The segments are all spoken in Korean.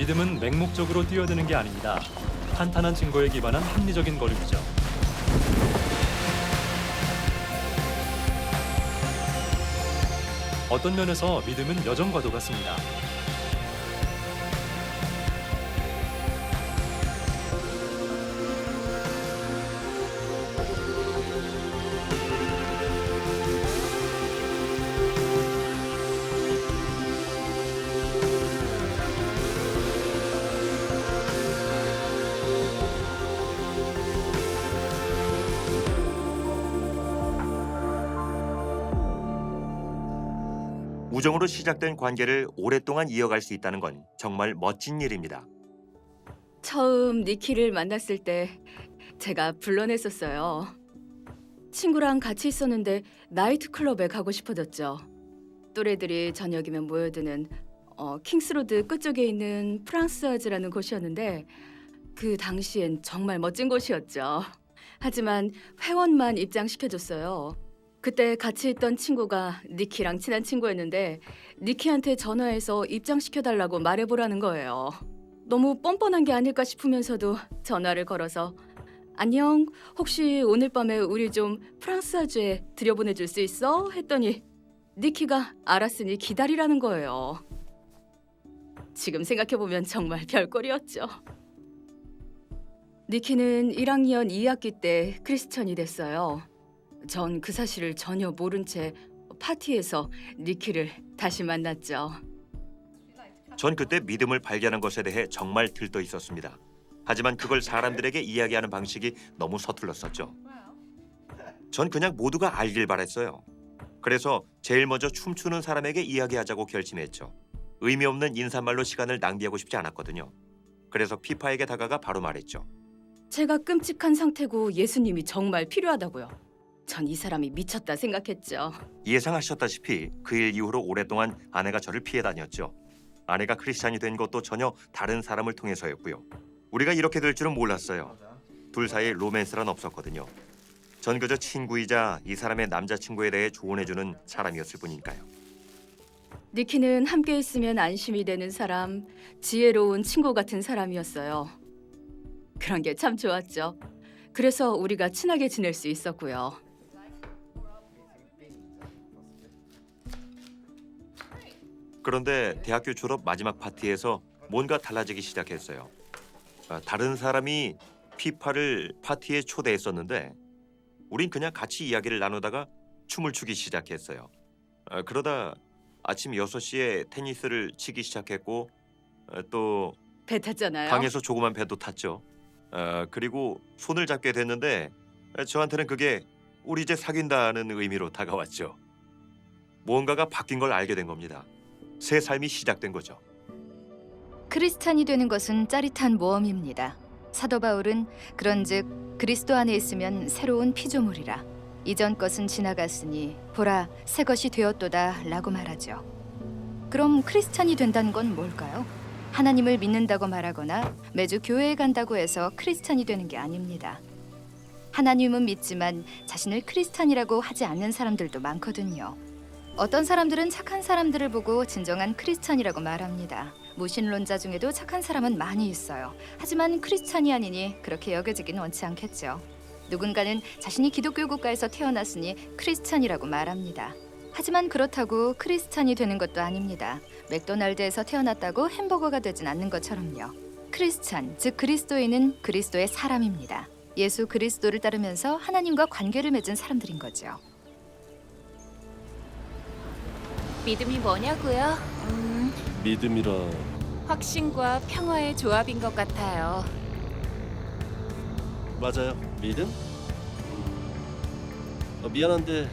믿음은 맹목적으로 뛰어드는 게 아닙니다. 탄탄한 증거에 기반한 합리적인 걸음이죠. 어떤 면에서 믿음은 여정과도 같습니다. 우정으로 시작된 관계를 오랫동안 이어갈 수 있다는 건 정말 멋진 일입니다. 처음 니키를 만났을 때 제가 불러냈었어요. 친구랑 같이 있었는데 나이트클럽에 가고 싶어졌죠. 또래들이 저녁이면 모여드는 킹스로드 끝쪽에 있는 프랑스아즈라는 곳이었는데 그 당시엔 정말 멋진 곳이었죠. 하지만 회원만 입장시켜줬어요. 그때 같이 있던 친구가 니키랑 친한 친구였는데 니키한테 전화해서 입장시켜달라고 말해보라는 거예요. 너무 뻔뻔한 게 아닐까 싶으면서도 전화를 걸어서 안녕, 혹시 오늘 밤에 우리 좀 프랑스아주에 들여보내줄 수 있어? 했더니 니키가 알았으니 기다리라는 거예요. 지금 생각해보면 정말 별꼴이었죠. 니키는 1학년 2학기 때 크리스천이 됐어요. 전 그 사실을 전혀 모른 채 파티에서 니키를 다시 만났죠. 전 그때 믿음을 발견한 것에 대해 정말 들떠 있었습니다. 하지만 그걸 사람들에게 이야기하는 방식이 너무 서툴렀었죠. 전 그냥 모두가 알길 바랬어요. 그래서 제일 먼저 춤추는 사람에게 이야기하자고 결심했죠. 의미 없는 인사말로 시간을 낭비하고 싶지 않았거든요. 그래서 피파에게 다가가 바로 말했죠. 제가 끔찍한 상태고 예수님이 정말 필요하다고요. 전 이 사람이 미쳤다 생각했죠. 예상하셨다시피 그 일 이후로 오랫동안 아내가 저를 피해 다녔죠. 아내가 크리스찬이 된 것도 전혀 다른 사람을 통해서였고요. 우리가 이렇게 될 줄은 몰랐어요. 둘 사이에 로맨스란 없었거든요. 전 그저 친구이자 이 사람의 남자친구에 대해 조언해주는 사람이었을 뿐이니까요. 니키는 함께 있으면 안심이 되는 사람, 지혜로운 친구 같은 사람이었어요. 그런 게 참 좋았죠. 그래서 우리가 친하게 지낼 수 있었고요. 그런데 대학교 졸업 마지막 파티에서 뭔가 달라지기 시작했어요. 다른 사람이 피파를 파티에 초대했었는데 우린 그냥 같이 이야기를 나누다가 춤을 추기 시작했어요. 그러다 아침 6시에 테니스를 치기 시작했고 또 배 탔잖아요. 방에서 조그만 배도 탔죠. 그리고 손을 잡게 됐는데 저한테는 그게 우리 이제 사귄다는 의미로 다가왔죠. 무언가가 바뀐 걸 알게 된 겁니다. 새 삶이 시작된 거죠. 크리스찬이 되는 것은 짜릿한 모험입니다. 사도 바울은 그런즉 그리스도 안에 있으면 새로운 피조물이라 이전 것은 지나갔으니 보라 새 것이 되었도다 라고 말하죠. 그럼 크리스찬이 된다는 건 뭘까요? 하나님을 믿는다고 말하거나 매주 교회에 간다고 해서 크리스찬이 되는 게 아닙니다. 하나님은 믿지만 자신을 크리스찬이라고 하지 않는 사람들도 많거든요. 어떤 사람들은 착한 사람들을 보고 진정한 크리스찬이라고 말합니다. 무신론자 중에도 착한 사람은 많이 있어요. 하지만 크리스찬이 아니니 그렇게 여겨지긴 원치 않겠죠. 누군가는 자신이 기독교 국가에서 태어났으니 크리스찬이라고 말합니다. 하지만 그렇다고 크리스찬이 되는 것도 아닙니다. 맥도날드에서 태어났다고 햄버거가 되진 않는 것처럼요. 크리스찬, 즉 그리스도인은 그리스도의 사람입니다. 예수 그리스도를 따르면서 하나님과 관계를 맺은 사람들인 거죠. 믿음이 뭐냐고요? 믿음이라 확신과 평화의 조합인 것 같아요. 맞아요. 믿음? 미안한데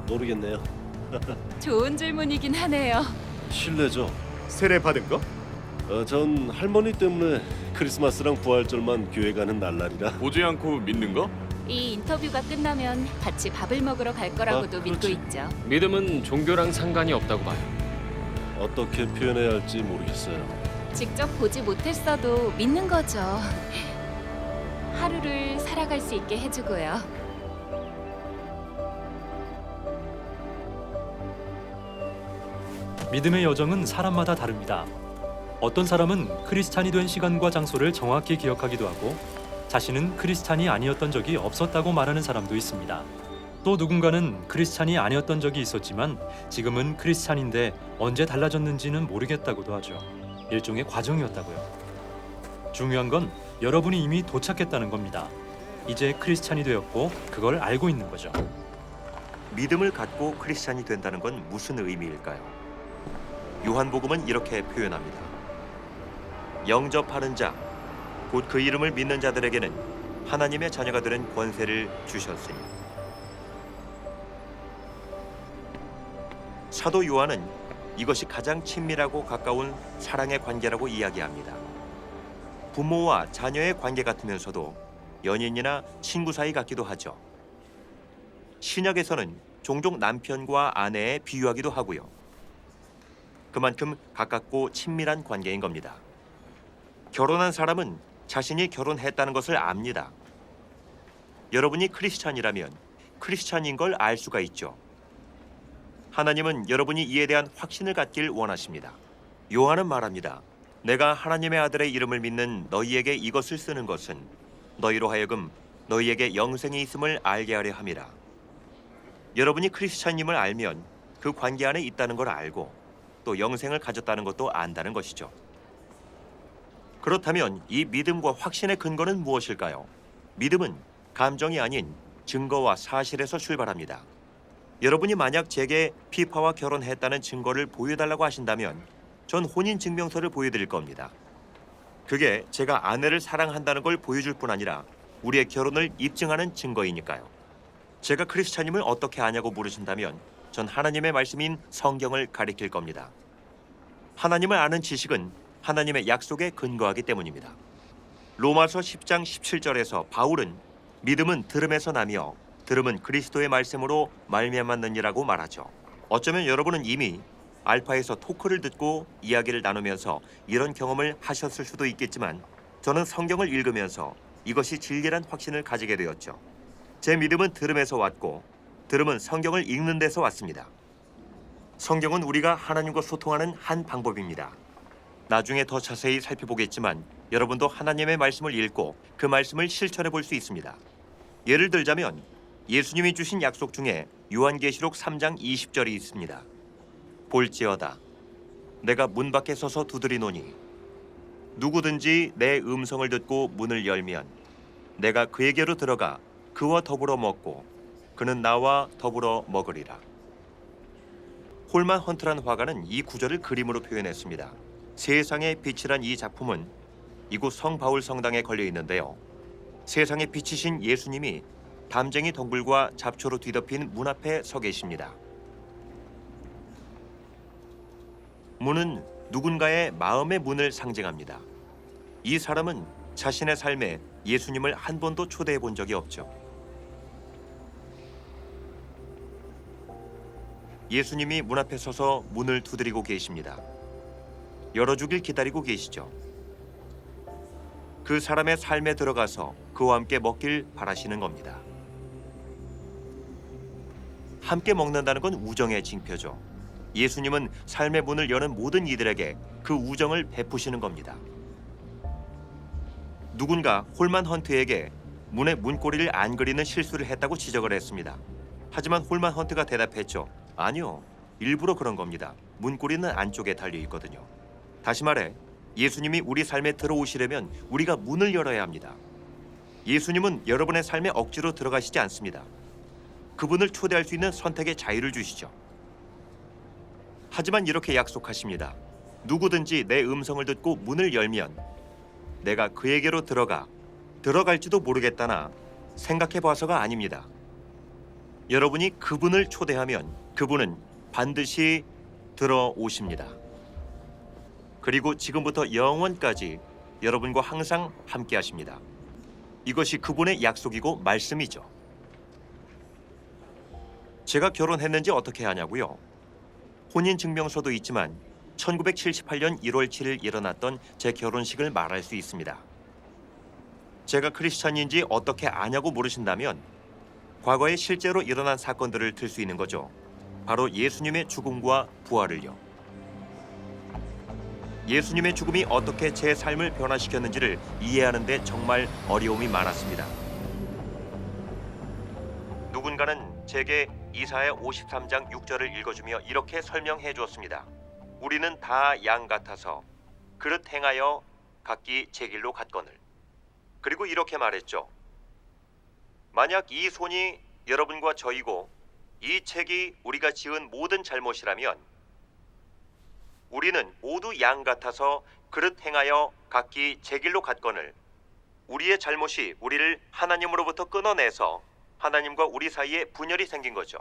모르겠네요. 좋은 질문이긴 하네요. 실례죠. 세례 받은 거? 전 할머니 때문에 크리스마스랑 부활절만 교회 가는 날라리라. 보지 않고 믿는 거? 이 인터뷰가 끝나면 같이 밥을 먹으러 갈 거라고도 믿고 그렇지. 있죠. 믿음은 종교랑 상관이 없다고 봐요. 어떻게 표현해야 할지 모르겠어요. 직접 보지 못했어도 믿는 거죠. 하루를 살아갈 수 있게 해주고요. 믿음의 여정은 사람마다 다릅니다. 어떤 사람은 크리스찬이 된 시간과 장소를 정확히 기억하기도 하고 자신은 크리스찬이 아니었던 적이 없었다고 말하는 사람도 있습니다. 또 누군가는 크리스찬이 아니었던 적이 있었지만 지금은 크리스찬인데 언제 달라졌는지는 모르겠다고도 하죠. 일종의 과정이었다고요. 중요한 건 여러분이 이미 도착했다는 겁니다. 이제 크리스찬이 되었고 그걸 알고 있는 거죠. 믿음을 갖고 크리스찬이 된다는 건 무슨 의미일까요? 요한복음은 이렇게 표현합니다. 영접하는 자, 곧 그 이름을 믿는 자들에게는 하나님의 자녀가 되는 권세를 주셨으니. 사도 요한은 이것이 가장 친밀하고 가까운 사랑의 관계라고 이야기합니다. 부모와 자녀의 관계 같으면서도 연인이나 친구 사이 같기도 하죠. 신약에서는 종종 남편과 아내에 비유하기도 하고요. 그만큼 가깝고 친밀한 관계인 겁니다. 결혼한 사람은 자신이 결혼했다는 것을 압니다. 여러분이 크리스찬이라면 크리스찬인 걸 알 수가 있죠. 하나님은 여러분이 이에 대한 확신을 갖길 원하십니다. 요한은 말합니다. 내가 하나님의 아들의 이름을 믿는 너희에게 이것을 쓰는 것은 너희로 하여금 너희에게 영생이 있음을 알게 하려 함이라. 여러분이 크리스찬임을 알면 그 관계 안에 있다는 걸 알고 또 영생을 가졌다는 것도 안다는 것이죠. 그렇다면 이 믿음과 확신의 근거는 무엇일까요? 믿음은 감정이 아닌 증거와 사실에서 출발합니다. 여러분이 만약 제게 피파와 결혼했다는 증거를 보여달라고 하신다면 전 혼인증명서를 보여드릴 겁니다. 그게 제가 아내를 사랑한다는 걸 보여줄 뿐 아니라 우리의 결혼을 입증하는 증거이니까요. 제가 크리스찬임을 어떻게 아냐고 물으신다면 전 하나님의 말씀인 성경을 가리킬 겁니다. 하나님을 아는 지식은 하나님의 약속에 근거하기 때문입니다. 로마서 10장 17절에서 바울은 믿음은 들음에서 나며 들음은 그리스도의 말씀으로 말미암았느니라고 말하죠. 어쩌면 여러분은 이미 알파에서 토크를 듣고 이야기를 나누면서 이런 경험을 하셨을 수도 있겠지만 저는 성경을 읽으면서 이것이 진리란 확신을 가지게 되었죠. 제 믿음은 들음에서 왔고 들음은 성경을 읽는 데서 왔습니다. 성경은 우리가 하나님과 소통하는 한 방법입니다. 나중에 더 자세히 살펴보겠지만 여러분도 하나님의 말씀을 읽고 그 말씀을 실천해 볼 수 있습니다. 예를 들자면 예수님이 주신 약속 중에 요한계시록 3장 20절이 있습니다. 볼지어다 내가 문 밖에 서서 두드리노니 누구든지 내 음성을 듣고 문을 열면 내가 그에게로 들어가 그와 더불어 먹고 그는 나와 더불어 먹으리라. 홀만 헌트란 화가는 이 구절을 그림으로 표현했습니다. 세상의 빛이란 이 작품은 이곳 성바울 성당에 걸려 있는데요. 세상의 빛이신 예수님이 담쟁이 덩굴과 잡초로 뒤덮인 문 앞에 서 계십니다. 문은 누군가의 마음의 문을 상징합니다. 이 사람은 자신의 삶에 예수님을 한 번도 초대해 본 적이 없죠. 예수님이 문 앞에 서서 문을 두드리고 계십니다. 열어주길 기다리고 계시죠. 그 사람의 삶에 들어가서 그와 함께 먹길 바라시는 겁니다. 함께 먹는다는 건 우정의 징표죠. 예수님은 삶의 문을 여는 모든 이들에게 그 우정을 베푸시는 겁니다. 누군가 홀만 헌트에게 문에 문고리를 안 그리는 실수를 했다고 지적을 했습니다. 하지만 홀만 헌트가 대답했죠. 아니요, 일부러 그런 겁니다. 문고리는 안쪽에 달려 있거든요. 다시 말해 예수님이 우리 삶에 들어오시려면 우리가 문을 열어야 합니다. 예수님은 여러분의 삶에 억지로 들어가시지 않습니다. 그분을 초대할 수 있는 선택의 자유를 주시죠. 하지만 이렇게 약속하십니다. 누구든지 내 음성을 듣고 문을 열면 내가 그에게로 들어갈지도 모르겠다나 생각해 봐서가 아닙니다. 여러분이 그분을 초대하면 그분은 반드시 들어오십니다. 그리고 지금부터 영원까지 여러분과 항상 함께 하십니다. 이것이 그분의 약속이고 말씀이죠. 제가 결혼했는지 어떻게 아냐고요? 혼인증명서도 있지만 1978년 1월 7일 일어났던 제 결혼식을 말할 수 있습니다. 제가 크리스찬인지 어떻게 아냐고 물으신다면 과거에 실제로 일어난 사건들을 들 수 있는 거죠. 바로 예수님의 죽음과 부활을요. 예수님의 죽음이 어떻게 제 삶을 변화시켰는지를 이해하는 데 정말 어려움이 많았습니다. 누군가는 제게 이사야 53장 6절을 읽어주며 이렇게 설명해 주었습니다. 우리는 다 양 같아서 그릇 행하여 각기 제 길로 갔거늘. 그리고 이렇게 말했죠. 만약 이 손이 여러분과 저이고 이 책이 우리가 지은 모든 잘못이라면 우리는 모두 양 같아서 그릇 행하여 각기 제 길로 갔거늘. 우리의 잘못이 우리를 하나님으로부터 끊어내서 하나님과 우리 사이에 분열이 생긴 거죠.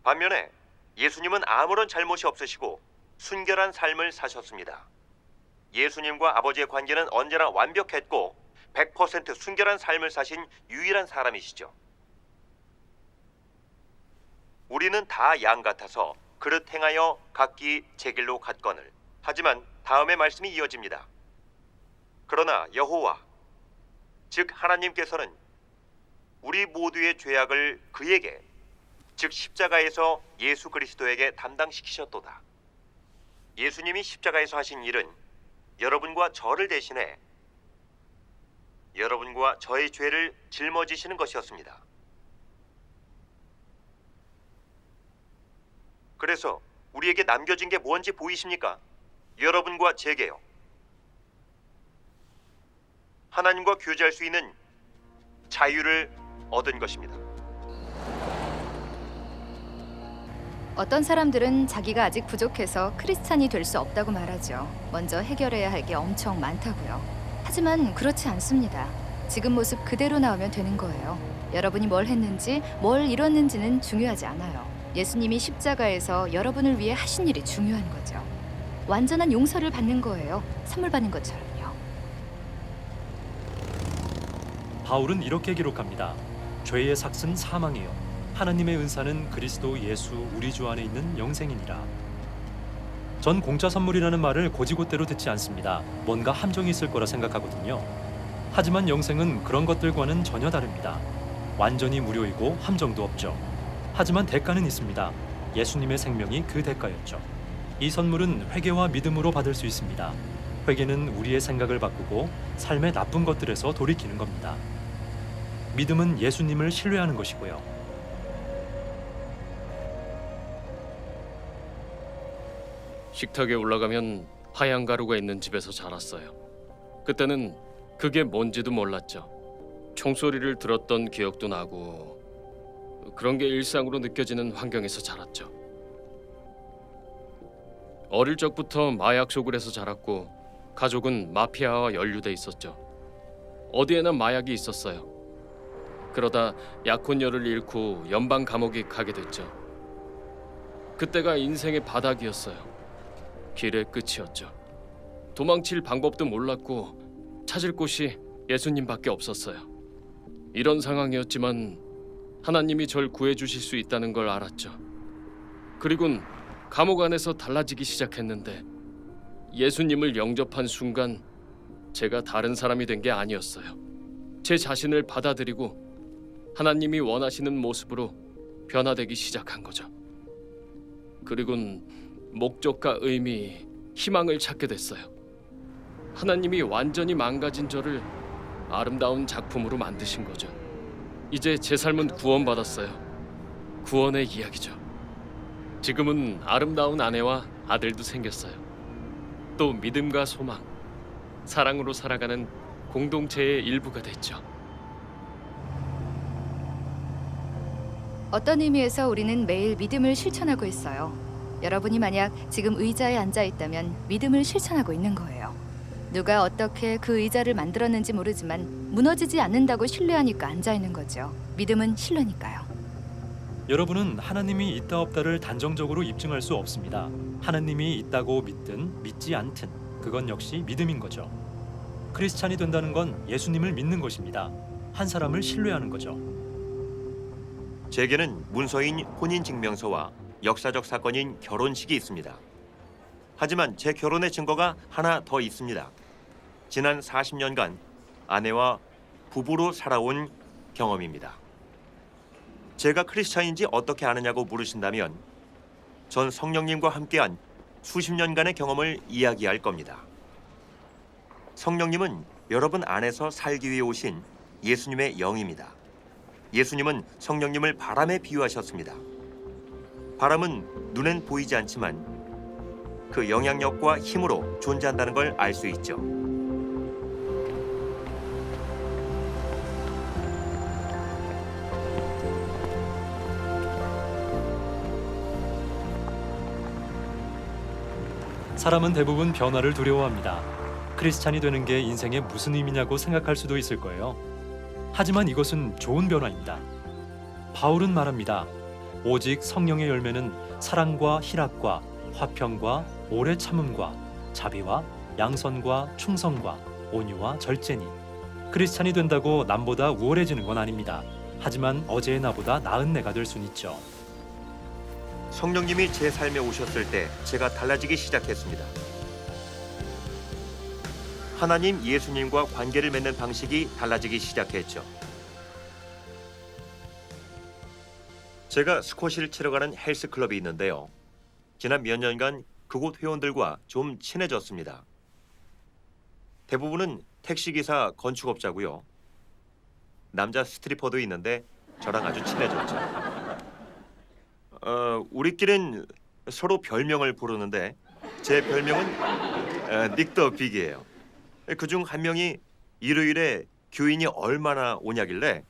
반면에 예수님은 아무런 잘못이 없으시고 순결한 삶을 사셨습니다. 예수님과 아버지의 관계는 언제나 완벽했고 100% 순결한 삶을 사신 유일한 사람이시죠. 우리는 다 양 같아서 그릇 행하여 각기 제 길로 갔거늘. 하지만 다음의 말씀이 이어집니다. 그러나 여호와, 즉 하나님께서는 우리 모두의 죄악을 그에게, 즉 십자가에서 예수 그리스도에게 담당시키셨도다. 예수님이 십자가에서 하신 일은 여러분과 저를 대신해 여러분과 저의 죄를 짊어지시는 것이었습니다. 그래서 우리에게 남겨진 게 뭔지 보이십니까? 여러분과 제게요. 하나님과 교제할 수 있는 자유를 얻은 것입니다. 어떤 사람들은 자기가 아직 부족해서 크리스찬이 될 수 없다고 말하죠. 먼저 해결해야 할 게 엄청 많다고요. 하지만 그렇지 않습니다. 지금 모습 그대로 나오면 되는 거예요. 여러분이 뭘 했는지, 뭘 이뤘는지는 중요하지 않아요. 예수님이 십자가에서 여러분을 위해 하신 일이 중요한 거죠. 완전한 용서를 받는 거예요. 선물 받는 것처럼요. 바울은 이렇게 기록합니다. 죄의 삭은 사망이요 하나님의 은사는 그리스도 예수 우리 주 안에 있는 영생이니라. 전 공짜 선물이라는 말을 곧이곧대로 듣지 않습니다. 뭔가 함정이 있을 거라 생각하거든요. 하지만 영생은 그런 것들과는 전혀 다릅니다. 완전히 무료이고 함정도 없죠. 하지만 대가는 있습니다. 예수님의 생명이 그 대가였죠. 이 선물은 회개와 믿음으로 받을 수 있습니다. 회개는 우리의 생각을 바꾸고 삶의 나쁜 것들에서 돌이키는 겁니다. 믿음은 예수님을 신뢰하는 것이고요. 식탁에 올라가면 하얀 가루가 있는 집에서 자랐어요. 그때는 그게 뭔지도 몰랐죠. 총소리를 들었던 기억도 나고 그런 게 일상으로 느껴지는 환경에서 자랐죠. 어릴 적부터 마약 소굴에서 자랐고 가족은 마피아와 연루돼 있었죠. 어디에나 마약이 있었어요. 그러다 약혼녀를 잃고 연방 감옥에 가게 됐죠. 그때가 인생의 바닥이었어요. 길의 끝이었죠. 도망칠 방법도 몰랐고 찾을 곳이 예수님밖에 없었어요. 이런 상황이었지만 하나님이 절 구해주실 수 있다는 걸 알았죠. 그리곤 감옥 안에서 달라지기 시작했는데 예수님을 영접한 순간 제가 다른 사람이 된 게 아니었어요. 제 자신을 받아들이고 하나님이 원하시는 모습으로 변화되기 시작한 거죠. 그리곤 목적과 의미, 희망을 찾게 됐어요. 하나님이 완전히 망가진 저를 아름다운 작품으로 만드신 거죠. 이제 제 삶은 구원받았어요. 구원의 이야기죠. 지금은 아름다운 아내와 아들도 생겼어요. 또 믿음과 소망, 사랑으로 살아가는 공동체의 일부가 됐죠. 어떤 의미에서 우리는 매일 믿음을 실천하고 있어요. 여러분이 만약 지금 의자에 앉아 있다면 믿음을 실천하고 있는 거예요. 누가 어떻게 그 의자를 만들었는지 모르지만 무너지지 않는다고 신뢰하니까 앉아 있는 거죠. 믿음은 신뢰니까요. 여러분은 하나님이 있다 없다를 단정적으로 입증할 수 없습니다. 하나님이 있다고 믿든 믿지 않든 그건 역시 믿음인 거죠. 크리스찬이 된다는 건 예수님을 믿는 것입니다. 한 사람을 신뢰하는 거죠. 제게는 문서인 혼인증명서와 역사적 사건인 결혼식이 있습니다. 하지만 제 결혼의 증거가 하나 더 있습니다. 지난 40년간 아내와 부부로 살아온 경험입니다. 제가 크리스찬인지 어떻게 아느냐고 물으신다면 전 성령님과 함께한 수십 년간의 경험을 이야기할 겁니다. 성령님은 여러분 안에서 살기 위해 오신 예수님의 영입니다. 예수님은 성령님을 바람에 비유하셨습니다. 바람은 눈엔 보이지 않지만 그 영향력과 힘으로 존재한다는 걸 알 수 있죠. 사람은 대부분 변화를 두려워합니다. 크리스찬이 되는 게 인생에 무슨 의미냐고 생각할 수도 있을 거예요. 하지만 이것은 좋은 변화입니다. 바울은 말합니다. 오직 성령의 열매는 사랑과 희락과 화평과 오래 참음과 자비와 양선과 충성과 온유와 절제니. 크리스찬이 된다고 남보다 우월해지는 건 아닙니다. 하지만 어제의 나보다 나은 내가 될 순 있죠. 성령님이 제 삶에 오셨을 때 제가 달라지기 시작했습니다. 하나님 예수님과 관계를 맺는 방식이 달라지기 시작했죠. 제가 스쿼시를 치러 가는 헬스클럽이 있는데요. 지난 몇 년간 그곳 회원들과 좀 친해졌습니다. 대부분은 택시기사, 건축업자고요. 남자 스트리퍼도 있는데 저랑 아주 친해졌죠. 우리끼린 서로 별명을 부르는데 제 별명은 닉 더 빅이에요. 그중 한 명이 일요일에 교인이 얼마나 오냐길래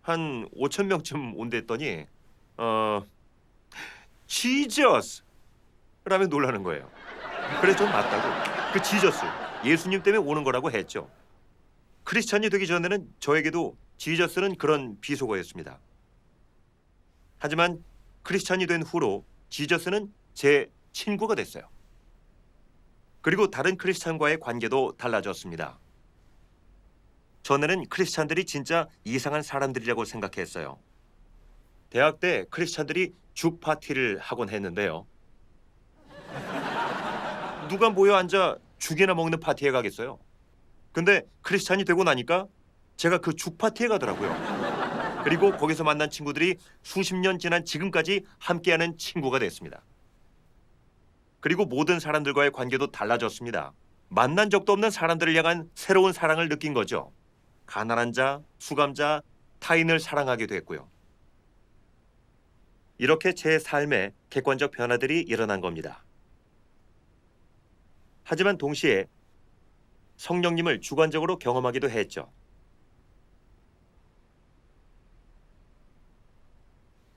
한 5천 명쯤 온댔더니 지저스! 라며 놀라는 거예요. 그래 좀 맞다고. 그 지저스, 예수님 때문에 오는 거라고 했죠. 크리스찬이 되기 전에는 저에게도 지저스는 그런 비속어였습니다. 하지만 크리스찬이 된 후로 지저스는 제 친구가 됐어요. 그리고 다른 크리스찬과의 관계도 달라졌습니다. 전에는 크리스찬들이 진짜 이상한 사람들이라고 생각했어요. 대학 때 크리스찬들이 죽 파티를 하곤 했는데요. 누가 모여 앉아 죽이나 먹는 파티에 가겠어요? 근데 크리스찬이 되고 나니까 제가 그 죽 파티에 가더라고요. 그리고 거기서 만난 친구들이 수십 년 지난 지금까지 함께하는 친구가 됐습니다. 그리고 모든 사람들과의 관계도 달라졌습니다. 만난 적도 없는 사람들을 향한 새로운 사랑을 느낀 거죠. 가난한 자, 수감자, 타인을 사랑하게 됐고요. 이렇게 제 삶에 객관적 변화들이 일어난 겁니다. 하지만 동시에 성령님을 주관적으로 경험하기도 했죠.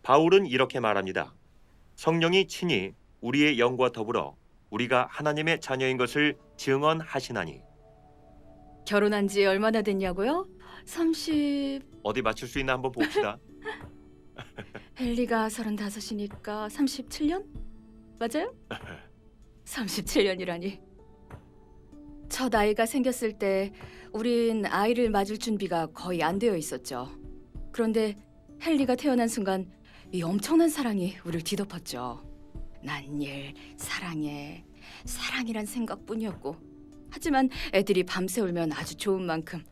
바울은 이렇게 말합니다. 성령이 친히 우리의 영과 더불어 우리가 하나님의 자녀인 것을 증언하시나니. 결혼한 지 얼마나 됐냐고요? 30... 어디 맞출 수 있나 한번 봅시다. 헨리가 35이니까 37년? 맞아요? 37년이라니. 첫 아이가 생겼을 때 우린 아이를 맞을 준비가 거의 안 되어 있었죠. 그런데 헨리가 태어난 순간 이 엄청난 사랑이 우리를 뒤덮었죠. 난 일, 사랑해, 사랑이란 생각뿐이었고, 하지만 애들이 밤새 울면 아주 좋은 만큼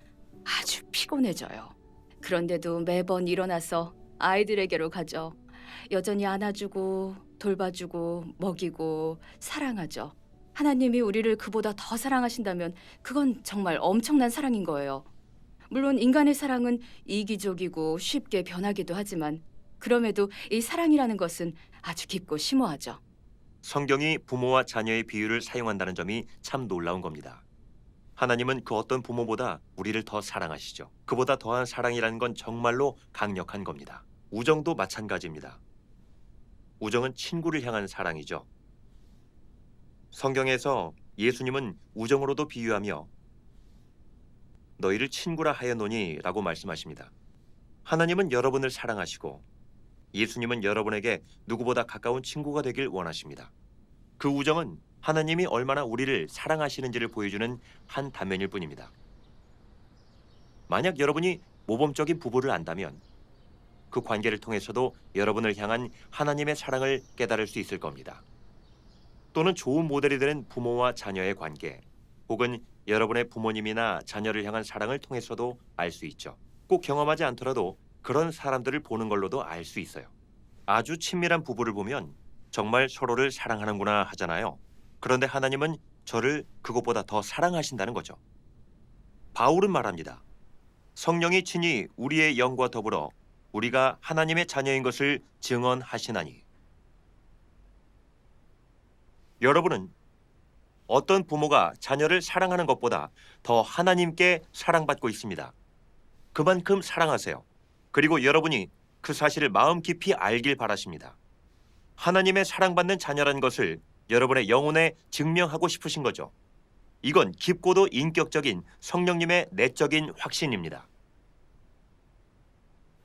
아주 피곤해져요. 그런데도 매번 일어나서 아이들에게로 가죠. 여전히 안아주고 돌봐주고 먹이고 사랑하죠. 하나님이 우리를 그보다 더 사랑하신다면 그건 정말 엄청난 사랑인 거예요. 물론 인간의 사랑은 이기적이고 쉽게 변하기도 하지만 그럼에도 이 사랑이라는 것은 아주 깊고 심오하죠. 성경이 부모와 자녀의 비유를 사용한다는 점이 참 놀라운 겁니다. 하나님은 그 어떤 부모보다 우리를 더 사랑하시죠. 그보다 더한 사랑이라는 건 정말로 강력한 겁니다. 우정도 마찬가지입니다. 우정은 친구를 향한 사랑이죠. 성경에서 예수님은 우정으로도 비유하며 너희를 친구라 하였노니 라고 말씀하십니다. 하나님은 여러분을 사랑하시고 예수님은 여러분에게 누구보다 가까운 친구가 되길 원하십니다. 그 우정은 하나님이 얼마나 우리를 사랑하시는지를 보여주는 한 단면일 뿐입니다. 만약 여러분이 모범적인 부부를 안다면 그 관계를 통해서도 여러분을 향한 하나님의 사랑을 깨달을 수 있을 겁니다. 또는 좋은 모델이 되는 부모와 자녀의 관계, 혹은 여러분의 부모님이나 자녀를 향한 사랑을 통해서도 알 수 있죠. 꼭 경험하지 않더라도 그런 사람들을 보는 걸로도 알 수 있어요. 아주 친밀한 부부를 보면 정말 서로를 사랑하는구나 하잖아요. 그런데 하나님은 저를 그것보다 더 사랑하신다는 거죠. 바울은 말합니다. 성령이 친히 우리의 영과 더불어 우리가 하나님의 자녀인 것을 증언하시나니. 여러분은 어떤 부모가 자녀를 사랑하는 것보다 더 하나님께 사랑받고 있습니다. 그만큼 사랑하세요. 그리고 여러분이 그 사실을 마음 깊이 알길 바라십니다. 하나님의 사랑받는 자녀라는 것을 여러분의 영혼에 증명하고 싶으신 거죠. 이건 깊고도 인격적인 성령님의 내적인 확신입니다.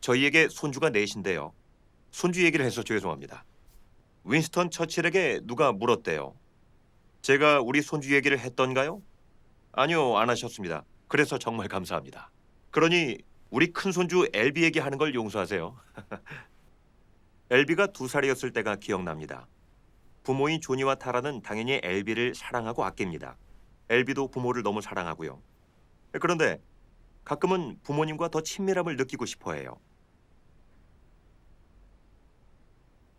저희에게 손주가 넷인데요. 손주 얘기를 해서 죄송합니다. 윈스턴 처칠에게 누가 물었대요. 제가 우리 손주 얘기를 했던가요? 아니요, 안 하셨습니다. 그래서 정말 감사합니다. 그러니 우리 큰 손주 엘비 얘기하는 걸 용서하세요. 엘비가 2살이었을 때가 기억납니다. 부모인 조니와 타라는 당연히 엘비를 사랑하고 아낍니다. 엘비도 부모를 너무 사랑하고요. 그런데 가끔은 부모님과 더 친밀함을 느끼고 싶어 해요.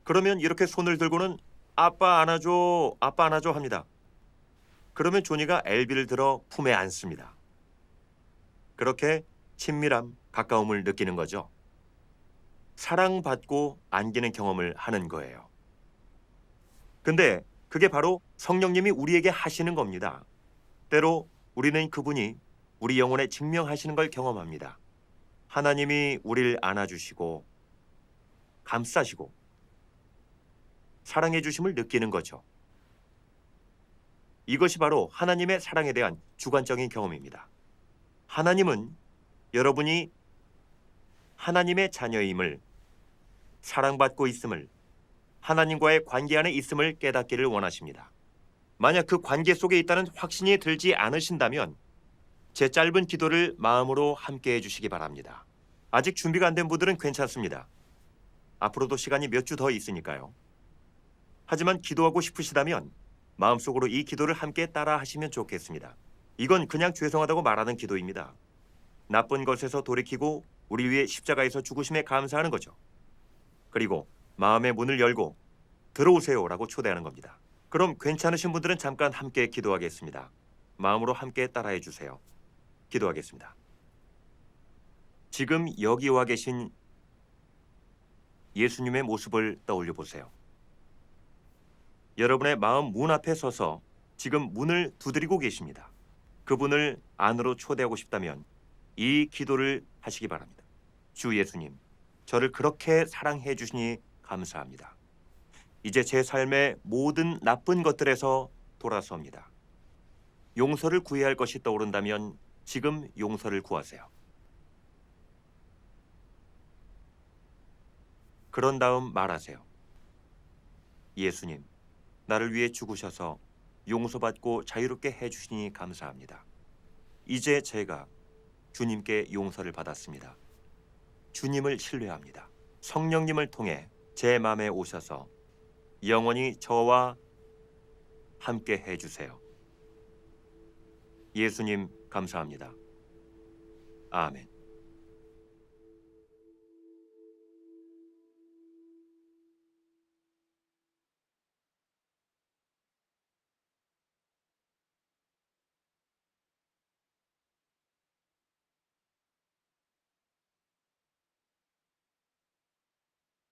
그러면 이렇게 손을 들고는 아빠 안아줘, 아빠 안아줘 합니다. 그러면 조니가 엘비를 들어 품에 안습니다. 그렇게 친밀함, 가까움을 느끼는 거죠. 사랑받고 안기는 경험을 하는 거예요. 근데 그게 바로 성령님이 우리에게 하시는 겁니다. 때로 우리는 그분이 우리 영혼에 증명하시는 걸 경험합니다. 하나님이 우리를 안아주시고 감싸시고 사랑해 주심을 느끼는 거죠. 이것이 바로 하나님의 사랑에 대한 주관적인 경험입니다. 하나님은 여러분이 하나님의 자녀임을, 사랑받고 있음을, 하나님과의 관계 안에 있음을 깨닫기를 원하십니다. 만약 그 관계 속에 있다는 확신이 들지 않으신다면 제 짧은 기도를 마음으로 함께 해주시기 바랍니다. 아직 준비가 안 된 분들은 괜찮습니다. 앞으로도 시간이 몇 주 더 있으니까요. 하지만 기도하고 싶으시다면 마음속으로 이 기도를 함께 따라 하시면 좋겠습니다. 이건 그냥 죄송하다고 말하는 기도입니다. 나쁜 것에서 돌이키고 우리 위해 십자가에서 죽으심에 감사하는 거죠. 그리고 마음의 문을 열고 들어오세요라고 초대하는 겁니다. 그럼 괜찮으신 분들은 잠깐 함께 기도하겠습니다. 마음으로 함께 따라해 주세요. 기도하겠습니다. 지금 여기 와 계신 예수님의 모습을 떠올려 보세요. 여러분의 마음 문 앞에 서서 지금 문을 두드리고 계십니다. 그분을 안으로 초대하고 싶다면 이 기도를 하시기 바랍니다. 주 예수님, 저를 그렇게 사랑해 주시니 감사합니다. 이제 제 삶의 모든 나쁜 것들에서 돌아섭니다. 용서를 구해야 할 것이 떠오른다면 지금 용서를 구하세요. 그런 다음 말하세요. 예수님, 나를 위해 죽으셔서 용서받고 자유롭게 해주시니 감사합니다. 이제 제가 주님께 용서를 받았습니다. 주님을 신뢰합니다. 성령님을 통해 제 마음에 오셔서 영원히 저와 함께 해주세요. 예수님 감사합니다. 아멘.